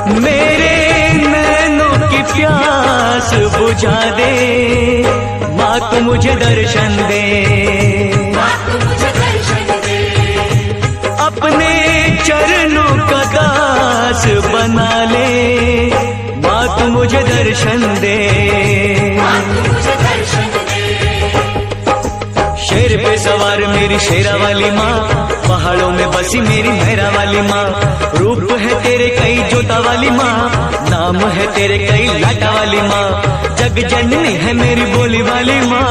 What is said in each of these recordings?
मेरे नैनों की प्यास बुझा दे, माँ तू मुझे दर्शन दे, अपने चरणों का दास बना ले, माँ तू मुझे दर्शन दे। शेर पे सवार मेरी शेरा वाली माँ, पहाड़ों में बसी मेरी मेहरा वाली माँ, रूप है तेरे कई जोता वाली माँ, नाम है तेरे कई लाटा वाली माँ, जग जननी है मेरी बोली वाली माँ।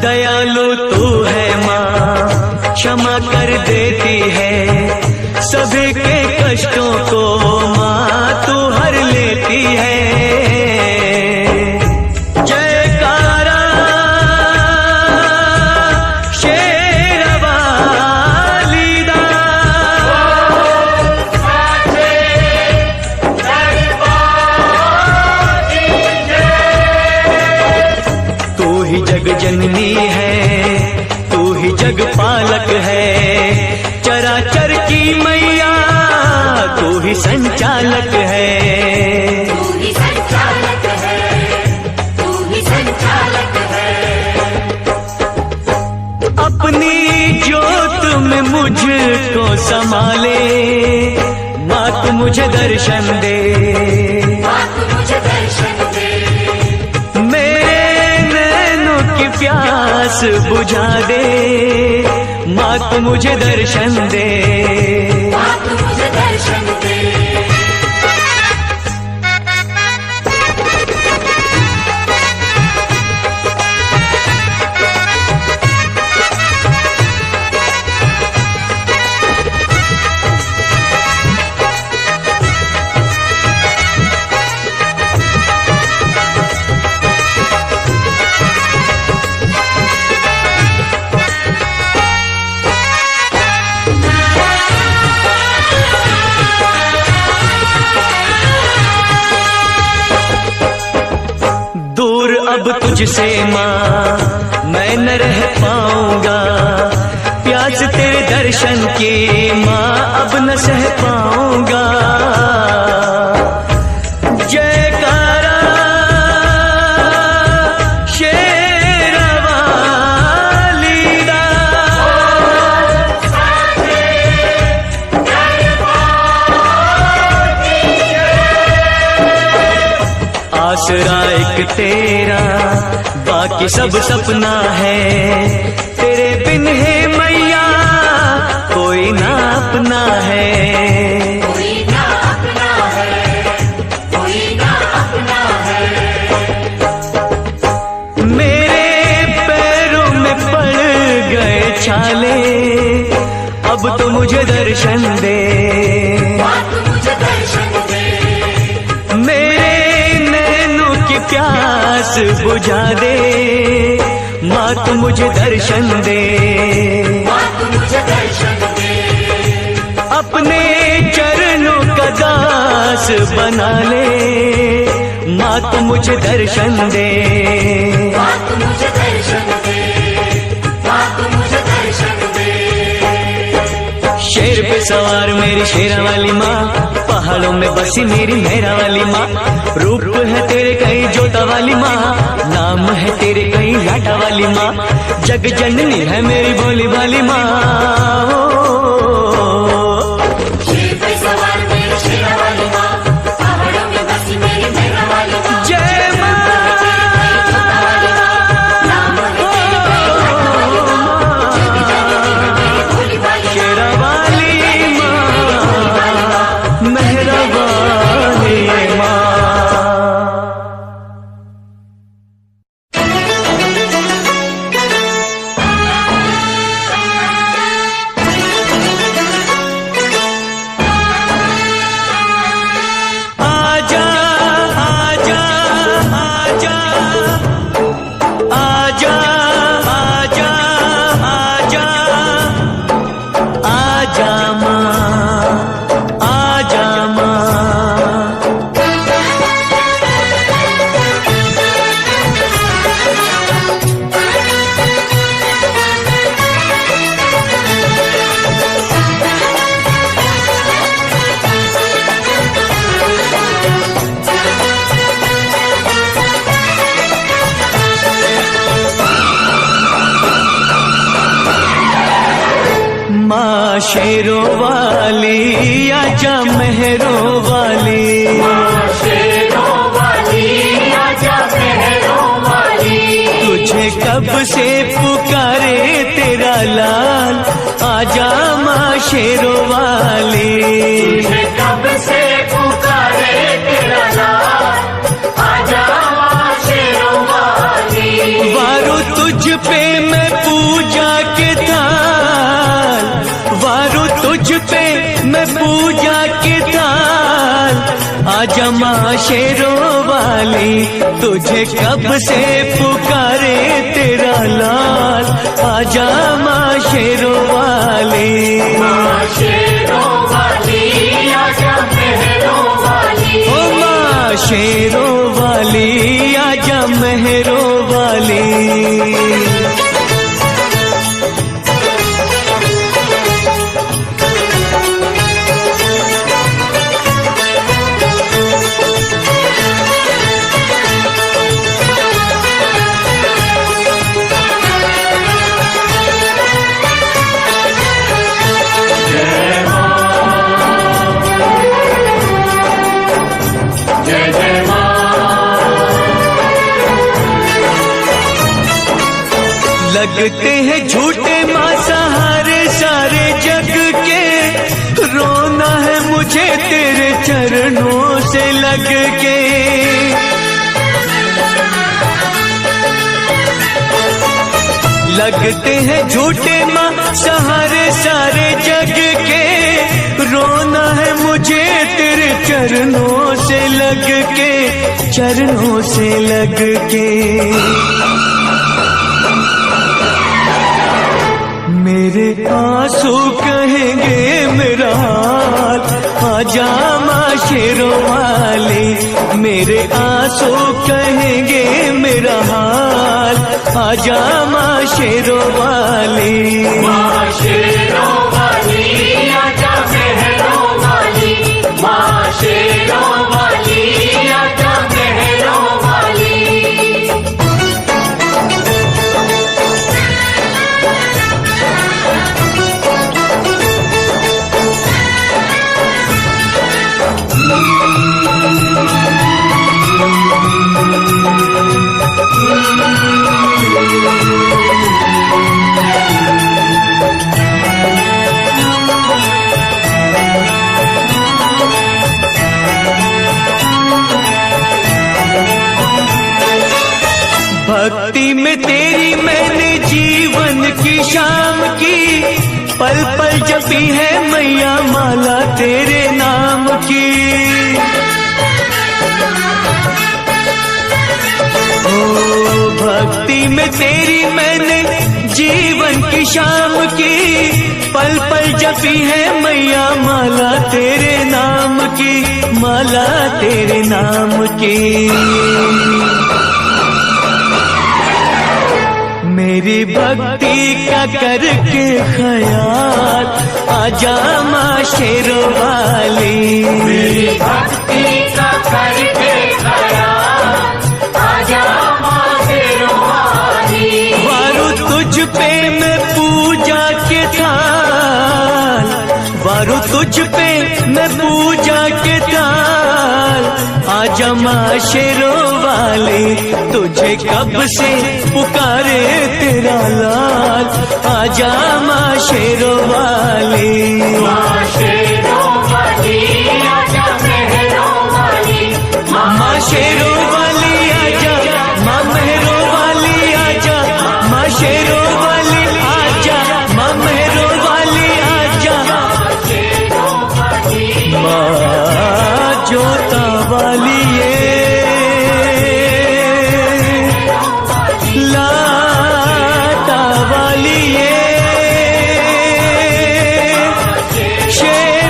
दयालु तू है माँ, क्षमा कर देती है, सभी के कष्टों को माँ तू हर लेती है। जयकारा शेर वाली दा, तू ही जग जननी है, तू ही जग पालक है, चराचर की मैया तू ही संचालक है, तू ही संचालक है, तू ही संचालक है। अपनी जोत में मुझको संभाले, माँ तू मुझे दर्शन दे, माँ तू मुझे दर्शन दे, प्यास बुझा दे, माँ तू मुझे दर्शन दे, माँ तू मुझे दर्शन दे। अब तुझसे माँ मैं न रह पाऊंगा, प्यास तेरे दर्शन की माँ अब न सह पाऊंगा। जयकारा शेर वाली दा, आसरा एक तेरा बाकी सब सपना है, तेरे बिन है मैया कोई ना अपना है, कोई ना अपना है, कोई ना अपना है। मेरे पैरों में पड़ गए छाले, अब तो मुझे दर्शन दे, तू मुझे दर्शन दे, प्यास बुझा दे, माँ तू मुझे दर्शन दे, माँ तू मुझे दर्शन दे, अपने चरणों का दास बना ले, माँ तू मुझे दर्शन दे, माँ तू मुझे दर्शन दे, माँ तू मुझे दर्शन दे। शेर पे सवार मेरी शेरा वाली माँ, पहाड़ों में बसी मेरी मेहरा वाली माँ, रूप है तेरे कई जोता वाली माँ, नाम है तेरे कई लाटा वाली माँ, जग जननी है मेरी बोली वाली माँ। शेर पे सवार मेरी शेरा वाली माँ, पहाड़ों में बसी मेरी मेहरा वाली माँ, जय माँ। शेरों वाली आजा मेहरों वाली, शेरों वाली आजा मेहरों वाली। तुझे कब से पुकारे तेरा लाल, आजा माँ शेरों वाली। तुझे कब से पुकारे तेरा लाल, आजा माँ शेरों वाली। वारो तुझ पे मैं पूजा के थाल, वारो तुझ पे मैं पूजा के थाल, आजा माँ शेरों वाली। तुझे कब से पुकारे तेरा लाल, आजा माँ शेरों वाली। माँ शेरों वाली आजा मेहरों वाली। ओ माँ शेरों वाली आजा मेहरों वाली। जय जय माँ। लगते हैं झूठे माँ सहारे सारे जग के, रोना है मुझे तेरे चरणों से लग के। लगते हैं झूठे माँ सहारे सारे जग के, रोना है मुझे तेरे चरणों से लग के, चरणों से लग के। मेरे आंसू कहेंगे मेरा हाल, आजा माँ शेरों वाली। मेरे आंसू कहेंगे मेरा हाल, आजा माँ शेरों वाली। माँ शेरों वाली आजा मेहरों वाली। माँ शेरों वाली आजा मेहरों वाली। भक्ति में तेरी मैंने जीवन की शाम की, पल पल जपी है मैया माला तेरे नाम की। ओ भक्ति में तेरी मैंने जीवन की शाम की, पल पल जपी है मैया माला तेरे नाम की, माला तेरे नाम की। मेरी भक्ति का करके ख्याल, आजा माँ शेरों वाली। मेरी भक्ति का करके ख्याल, आजा माँ शेरों वाली। वारू तुझ पे मैं पूजा के थाल, वारू तुझ पे मैं पूजा के थाल, आजा माँ शेरों वाली। तुझे कब से पुकारे तेरा लाल, आजा माँ शेरों वाली। माँ शेरों वाली आजा मेहरों वाली। माँ शेरों वाली आजा, माँ मेहरों वाली आजा, माँ शेरों वाली आजा, माँ मेहरों वाली आजा। माँ जोता वाली ये लाटा वाली ये शेर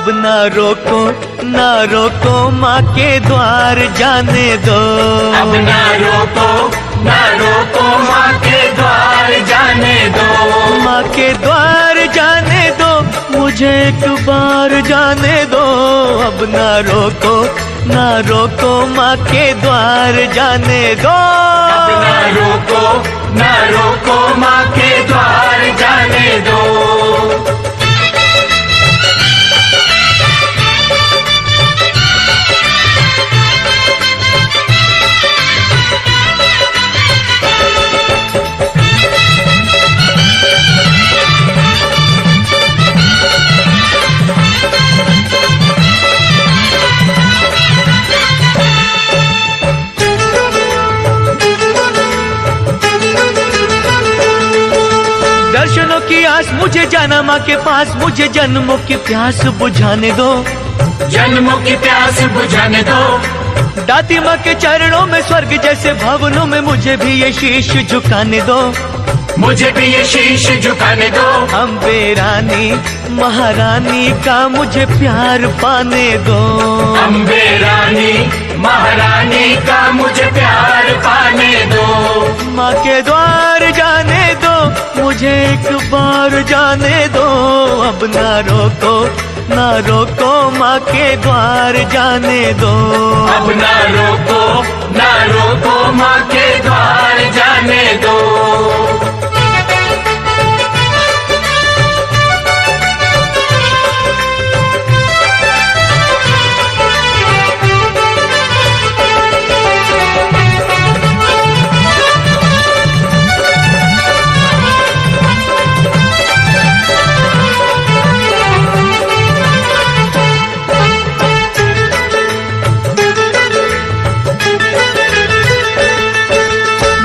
अब ना रोको माँ के द्वार जाने दो। अब ना रोको माँ के द्वार जाने दो। माँ के द्वार जाने दो, मुझे एक बार जाने दो। अब ना रोको माँ के द्वार जाने दो। अब ना रोको माँ के द्वार जाने दो। दर्शनों की आस मुझे जाना माँ के पास, मुझे जन्मों की प्यास बुझाने दो। जन्मों की प्यास बुझाने दो। दाती माँ के चरणों में स्वर्ग जैसे भवनों में मुझे भी ये शीश झुकाने दो। मुझे भी ये शीश झुकाने दो। अम्बे रानी महारानी का मुझे प्यार पाने दो। अम्बे रानी महारानी का मुझे प्यार पाने दो। माँ के द्वार जाने दो, मुझे एक बार जाने दो। अब ना रोको माँ के द्वार जाने दो। अब ना रोको माँ के द्वार जाने दो।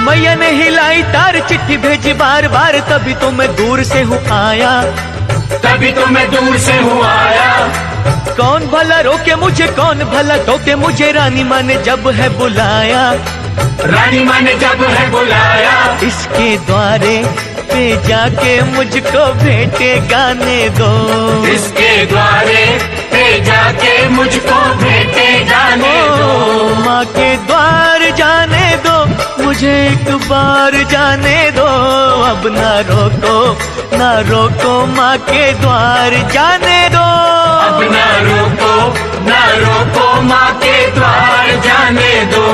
मैया ने हिलाई तार चिट्ठी भेजी बार बार, तभी तो मैं दूर से हूँ आया। तभी तो मैं दूर से हूँ आया। कौन भला रोके मुझे, कौन भला टोके मुझे, रानी माँ ने जब है बुलाया। रानी माँ ने जब है बुलाया। इसके द्वारे पे जाके मुझको भेंटे गाने दो। इसके द्वारे पे जाके मुझको भेंटे गाने दो। माँ के द्वार जाने दो, मुझे एक बार जाने दो। अब ना रोको माँ के द्वार जाने दो। अब ना रोको माँ के द्वार जाने दो।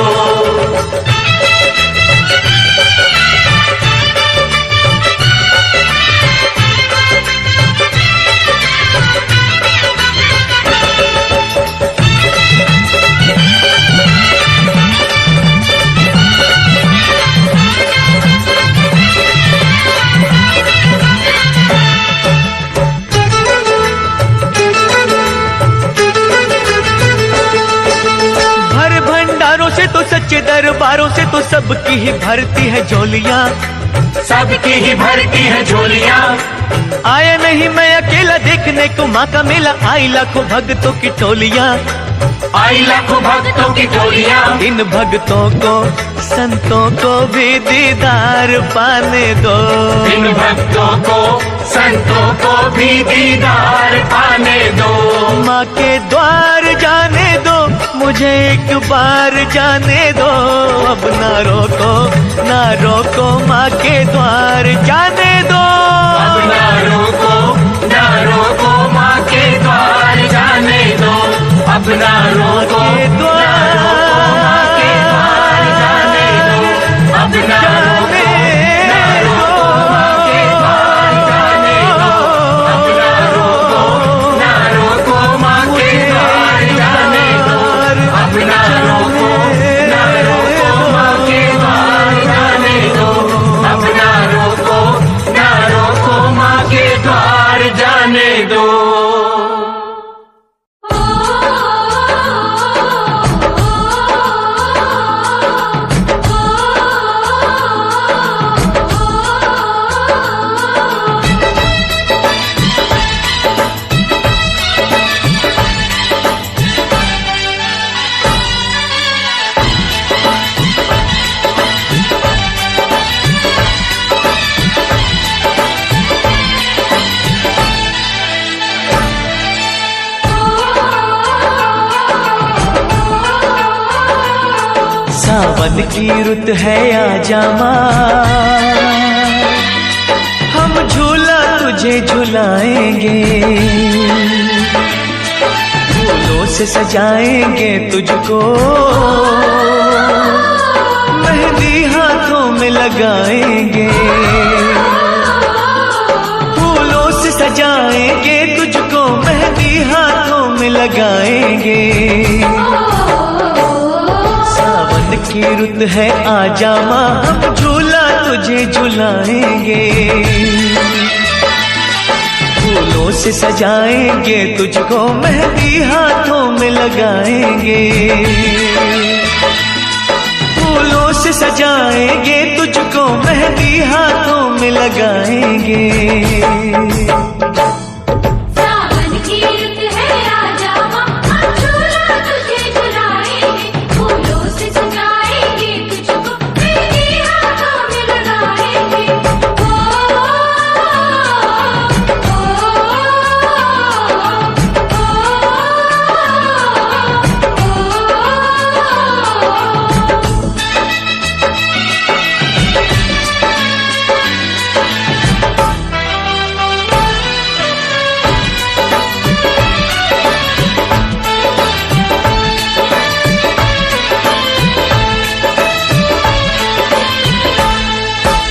तो सच्चे दरबारों से तो सबकी ही भरती है झोलियाँ। सबकी ही भरती है झोलियाँ। आया नहीं मैं अकेला देखने को माँ का मेला, आई लाखों भक्तों की टोलियाँ। आई लाखों भक्तों की टोलियाँ। इन भक्तों को संतों को भी दीदार पाने दो। इन भक्तों को संतों को भी दीदार पाने दो। माँ के द्वार जाने दो, मुझे एक बार जाने दो। अब ना रोको माँ के द्वार जाने दो। अब ना रोको माँ के द्वार जाने दो। अब ना रोको माँ के द्वार जाने दो। अब ना रोको माँ के द्वार जाने दो। अब ना रोको माँ के द्वार जाने दो। अब ना रोको माँ के द्वार जाने दो। अब ना रोको माँ के द्वार जाने दो। सावन की रुत है आजा माँ, हम झूला तुझे झुलाएंगे, फूलों से सजाएंगे तुझको, मेहंदी हाथों में लगाएंगे, फूलों से सजाएंगे तुझको, मेहंदी हाथों में लगाएंगे। सावन की रुत है आजा माँ, हम झूला तुझे झुलाएंगे, फूलों से सजाएंगे तुझको, मेहंदी हाथों में लगाएंगे, फूलों से सजाएंगे तुझको, मेहंदी हाथों में लगाएंगे। सावन की रुत है आजा माँ, हम झूला तुझे झुलाएंगे, फूलों से सजाएंगे तुझको, मेहंदी हाथों में लगाएंगे।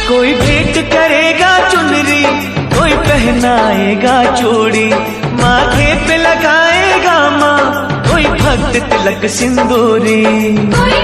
कोई भेंट करेगा चुनरी, कोई पहनाएगा चूड़ी, माथे पे लगाएगा माँ, कोई भक्त तिलक सिंदूरी। कोई